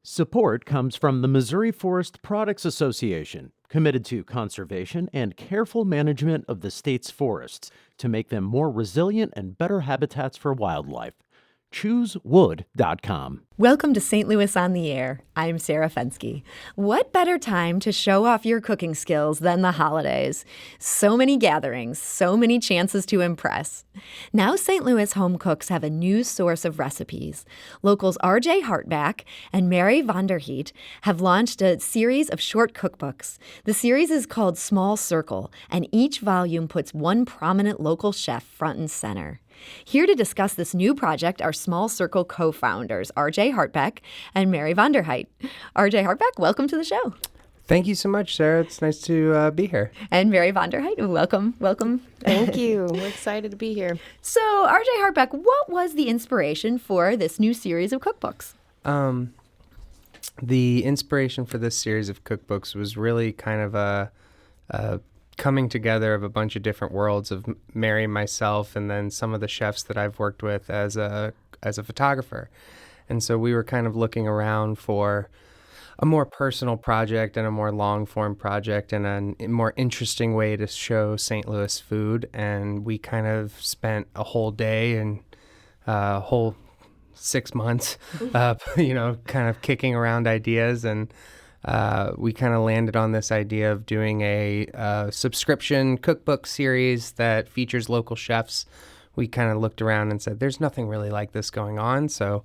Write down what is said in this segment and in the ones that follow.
Support comes from the Missouri Forest Products Association, committed to conservation and careful management of the state's forests to make them more resilient and better habitats for wildlife. ChooseWood.com. Welcome to St. Louis on the Air. I'm Sarah Fenske. What better time to show off your cooking skills than the holidays? So many gatherings, so many chances to impress. Now St. Louis home cooks have a new source of recipes. Locals R.J. Hartbeck and Mary Heydt have launched a series of short cookbooks. The series is called Small Circle, and each volume puts one prominent local chef front and center. Here to discuss this new project are Small Circle co-founders, R.J. Hartbeck and Mary Heydt. R.J. Hartbeck, welcome to the show. Thank you so much, Sarah. It's nice to be here. And Mary Heydt, welcome. Thank you. We're excited to be here. So, R.J. Hartbeck, what was the inspiration for this new series of cookbooks? The inspiration for this series of cookbooks was really kind of a coming together of a bunch of different worlds of Mary, myself, and then some of the chefs that I've worked with as a photographer. And so we were kind of looking around for a more personal project and a more long-form project and a more interesting way to show St. Louis food. And we kind of spent a whole day and a whole 6 months, kind of kicking around ideas, and we kind of landed on this idea of doing a subscription cookbook series that features local chefs. We kind of looked around and said, there's nothing really like this going on. So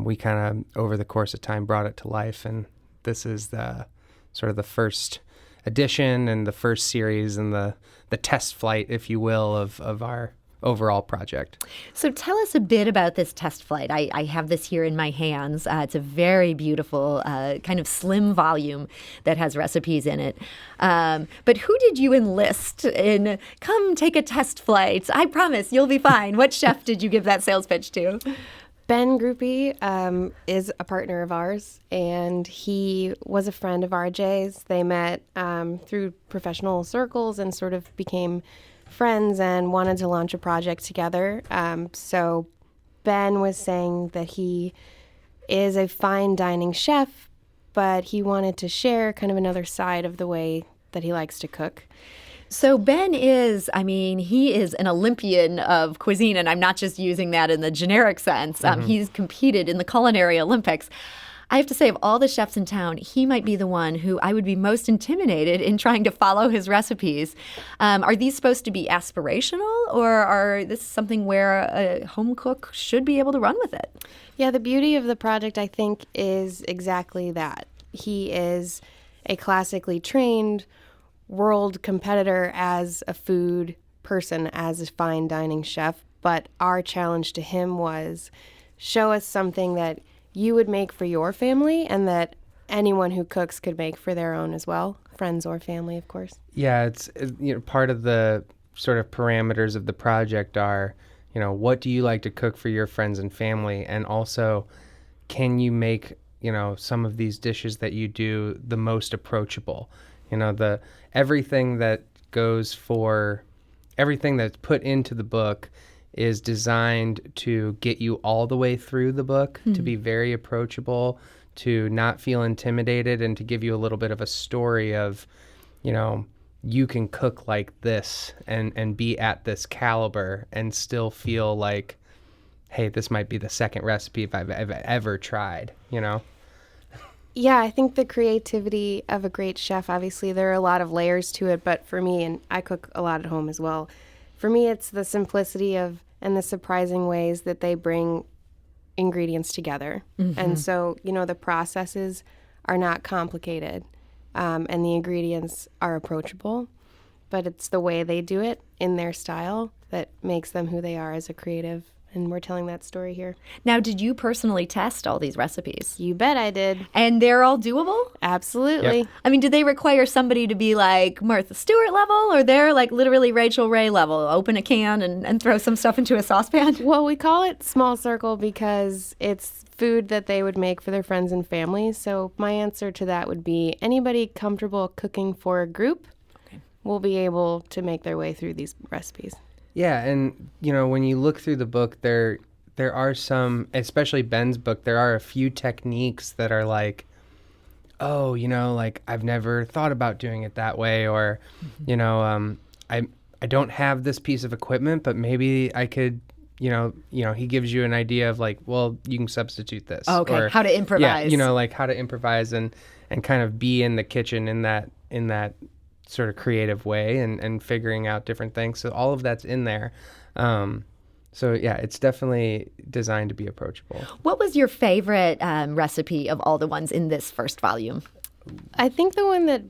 we kind of, over the course of time, brought it to life. And this is the sort of the first edition and the first series and the test flight, if you will, of our overall project. So tell us a bit about this test flight. I have this here in my hands. It's a very beautiful kind of slim volume that has recipes in it. But who did you enlist in, come take a test flight? I promise you'll be fine. What chef did you give that sales pitch to? Ben Groupie is a partner of ours, and he was a friend of RJ's. They met through professional circles and sort of became friends and wanted to launch a project together. So Ben was saying that he is a fine dining chef, but he wanted to share kind of another side of the way that he likes to cook. So Ben is, he is an Olympian of cuisine, and I'm not just using that in the generic sense. He's competed in the Culinary Olympics. I have to say, of all the chefs in town, he might be the one who I would be most intimidated in trying to follow his recipes. Are these supposed to be aspirational, or are this something where a home cook should be able to run with it? Yeah, the beauty of the project, I think, is exactly that. He is a classically trained world competitor as a food person, as a fine dining chef. But our challenge to him was show us something that you would make for your family and that anyone who cooks could make for their own as well, friends or family, of course. Yeah, it's part of the sort of parameters of the project are, what do you like to cook for your friends and family? And also, can you make, some of these dishes that you do the most approachable? Everything that's put into the book is designed to get you all the way through the book, to be very approachable, to not feel intimidated, and to give you a little bit of a story of, you can cook like this and be at this caliber and still feel like, hey, this might be the second recipe if I've ever tried, Yeah, I think the creativity of a great chef, obviously there are a lot of layers to it, but for me, and I cook a lot at home as well, for me it's the simplicity of and the surprising ways that they bring ingredients together. Mm-hmm. And so, the processes are not complicated, and the ingredients are approachable, but it's the way they do it in their style that makes them who they are as a creative. And we're telling that story here. Now, did you personally test all these recipes? You bet I did. And they're all doable? Absolutely. Yep. Do they require somebody to be like Martha Stewart level, or they're like literally Rachel Ray level? Open a can and throw some stuff into a saucepan? Well, we call it Small Circle because it's food that they would make for their friends and family. So my answer to that would be anybody comfortable cooking for a group will be able to make their way through these recipes. Yeah, and when you look through the book, there are some, especially Ben's book, there are a few techniques that are like, oh, like I've never thought about doing it that way, or, I don't have this piece of equipment, but maybe I could, he gives you an idea of like, well, you can substitute this. Okay, or, how to improvise. Yeah, like how to improvise and kind of be in the kitchen in that sort of creative way and figuring out different things. So all of that's in there. So yeah, it's definitely designed to be approachable. What was your favorite recipe of all the ones in this first volume? I think the one that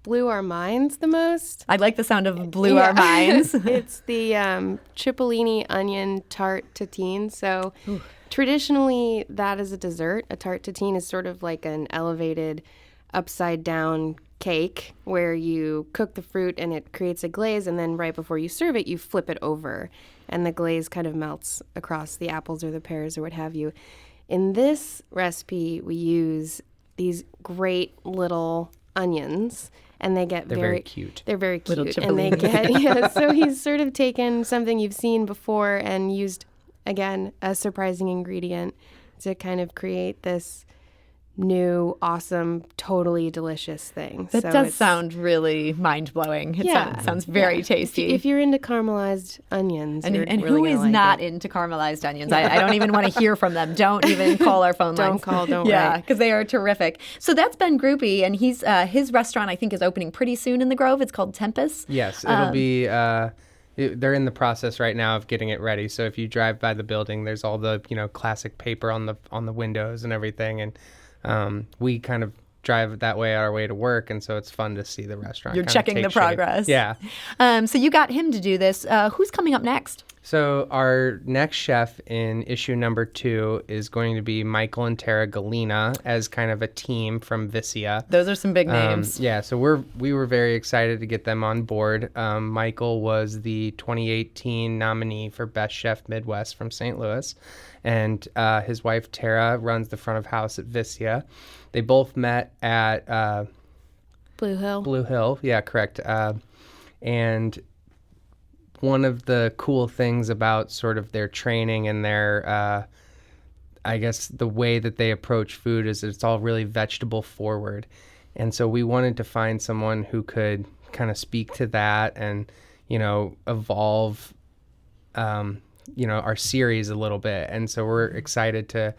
blew our minds the most. I like the sound of blew our minds. It's the cipollini onion tarte tatin. So traditionally, that is a dessert. A tarte tatin is sort of like an elevated, upside down cake where you cook the fruit and it creates a glaze, and then right before you serve it, you flip it over, and the glaze kind of melts across the apples or the pears or what have you. In this recipe, we use these great little onions, and they're very cute. They're very cute. Little And they get, so he's sort of taken something you've seen before and used, again, a surprising ingredient to kind of create this new, awesome, totally delicious thing. That does sound really mind-blowing. It sounds very tasty. If you're into caramelized onions. And really who is not it. into caramelized onions? I don't even want to hear from them. Don't even call our phone lines. Don't Yeah, write. because they are terrific. So that's Ben Groupie, and he's his restaurant, I think, is opening pretty soon in the Grove. It's called Tempest. Yes, it'll be... they're in the process right now of getting it ready. So if you drive by the building, there's all the classic paper on the windows and everything, and we kind of drive that way our way to work, and so it's fun to see the restaurant. You're kind of checking take the progress. shape. Yeah. So you got him to do this. Who's coming up next? So our next chef in issue number 2 is going to be Michael and Tara Galina as kind of a team from Visia. Those are some big names. Yeah, so we were very excited to get them on board. Michael was the 2018 nominee for Best Chef Midwest from St. Louis, and his wife Tara runs the front of house at Visia. They both met at Blue Hill. Blue Hill, yeah, correct. And one of the cool things about sort of their training and their, I guess, the way that they approach food is it's all really vegetable forward. And so we wanted to find someone who could kind of speak to that and, evolve, our series a little bit. And so we're excited to,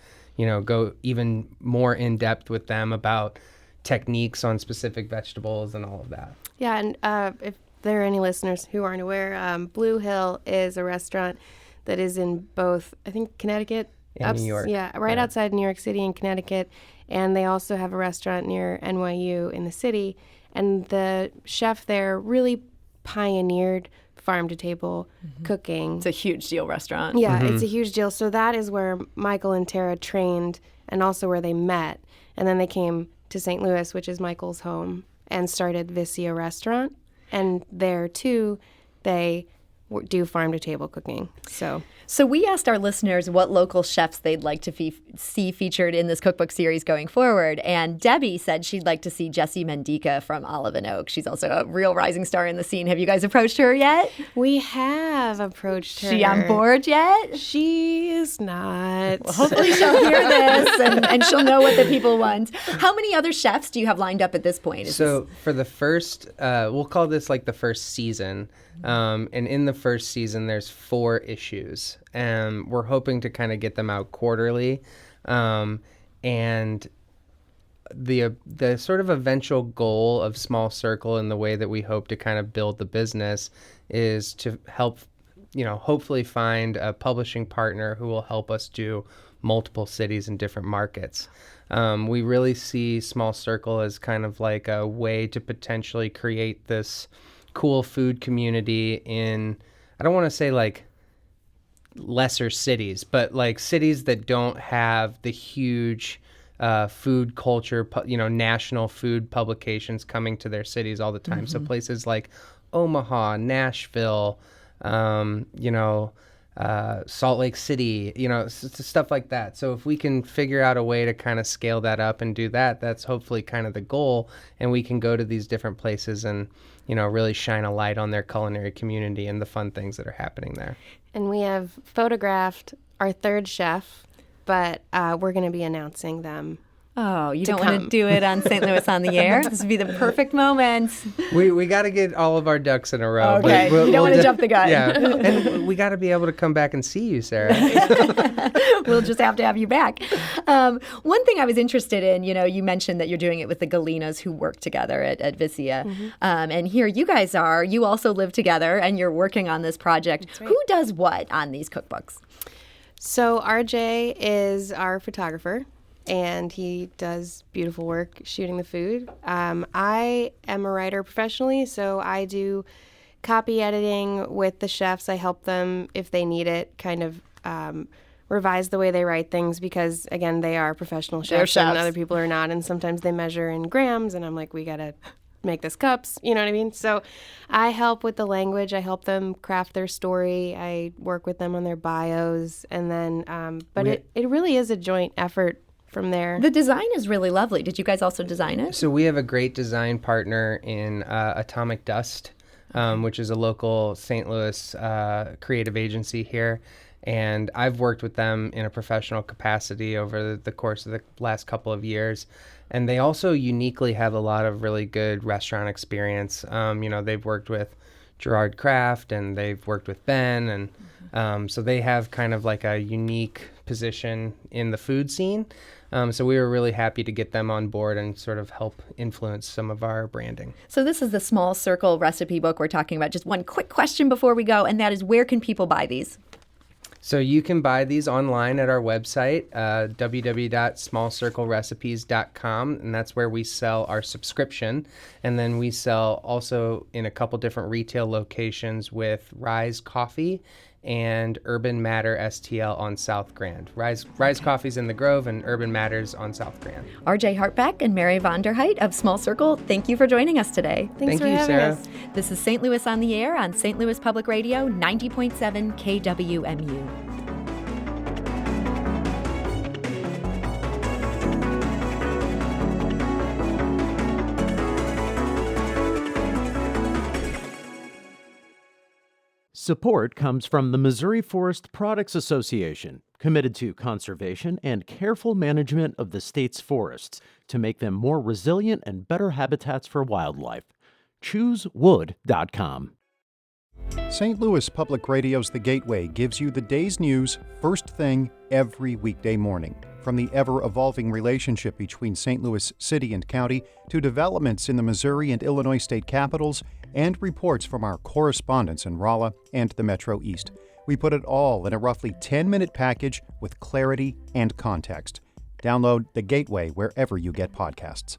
go even more in depth with them about techniques on specific vegetables and all of that. Yeah, and if there are any listeners who aren't aware, Blue Hill is a restaurant that is in both, I think, Connecticut and New York. Yeah, outside New York City in Connecticut. And they also have a restaurant near NYU in the city. And the chef there really pioneered farm-to-table cooking. It's a huge deal restaurant. Yeah, it's a huge deal. So that is where Michael and Tara trained and also where they met. And then they came to St. Louis, which is Michael's home, and started Visia Restaurant. And there, too, they do farm-to-table cooking. So we asked our listeners what local chefs they'd like to see featured in this cookbook series going forward. And Debbie said she'd like to see Jessie Mendica from Olive and Oak. She's also a real rising star in the scene. Have you guys approached her yet? we have approached her. She on board yet? She is not. Well, hopefully she'll hear this and she'll know what the people want. How many other chefs do you have lined up at this point? So for the first, we'll call this like the first season. And in the first season, there's 4 issues. And we're hoping to kind of get them out quarterly. And the sort of eventual goal of Small Circle and the way that we hope to kind of build the business is to help, hopefully find a publishing partner who will help us do multiple cities and different markets. We really see Small Circle as kind of like a way to potentially create this cool food community in, I don't want to say like lesser cities, but like cities that don't have the huge food culture, national food publications coming to their cities all the time. So places like Omaha, Nashville, Salt Lake City, stuff like that. So if we can figure out a way to kind of scale that up and do that, that's hopefully kind of the goal. And we can go to these different places and, really shine a light on their culinary community and the fun things that are happening there. And we have photographed our third chef, but we're going to be announcing them. Oh, you don't want to do it on St. Louis on the Air? This would be the perfect moment. We got to get all of our ducks in a row. Okay, you don't want to jump the gun. Yeah, and we got to be able to come back and see you, Sarah. We'll just have to have you back. One thing I was interested in, you mentioned that you're doing it with the Galinas who work together at Vicia. Mm-hmm. And here you guys are. You also live together and you're working on this project. Right. Who does what on these cookbooks? So RJ is our photographer, and he does beautiful work shooting the food. I am a writer professionally, so I do copy editing with the chefs. I help them if they need it, kind of revise the way they write things because, again, they are professional chefs and other people are not, and sometimes they measure in grams, and I'm like, we got to make this cups, you know what I mean? So I help with the language. I help them craft their story. I work with them on their bios, and then, but it really is a joint effort from there. The design is really lovely. Did you guys also design it? So we have a great design partner in Atomic Dust, which is a local St. Louis creative agency here. And I've worked with them in a professional capacity over the course of the last couple of years. And they also uniquely have a lot of really good restaurant experience. They've worked with Gerard Kraft and they've worked with Ben. And so they have kind of like a unique position in the food scene. So we were really happy to get them on board and sort of help influence some of our branding. So this is the Small Circle recipe book we're talking about. Just one quick question before we go, and that is, where can people buy these? So you can buy these online at our website, www.smallcirclerecipes.com, and that's where we sell our subscription. And then we sell also in a couple different retail locations with Rise Coffee and Urban Matter STL on South Grand. Rise Coffee's in the Grove and Urban Matter's on South Grand. RJ Hartbeck and Mary Heydt of Small Circle, thank you for joining us today. Thanks for having Sarah. us. This is St. Louis on the Air on St. Louis Public Radio, 90.7 KWMU. Support comes from the Missouri Forest Products Association, committed to conservation and careful management of the state's forests to make them more resilient and better habitats for wildlife. ChooseWood.com. St. Louis Public Radio's The Gateway gives you the day's news first thing every weekday morning. From the ever-evolving relationship between St. Louis City and County to developments in the Missouri and Illinois state capitals and reports from our correspondents in Rolla and the Metro East. We put it all in a roughly 10-minute package with clarity and context. Download The Gateway wherever you get podcasts.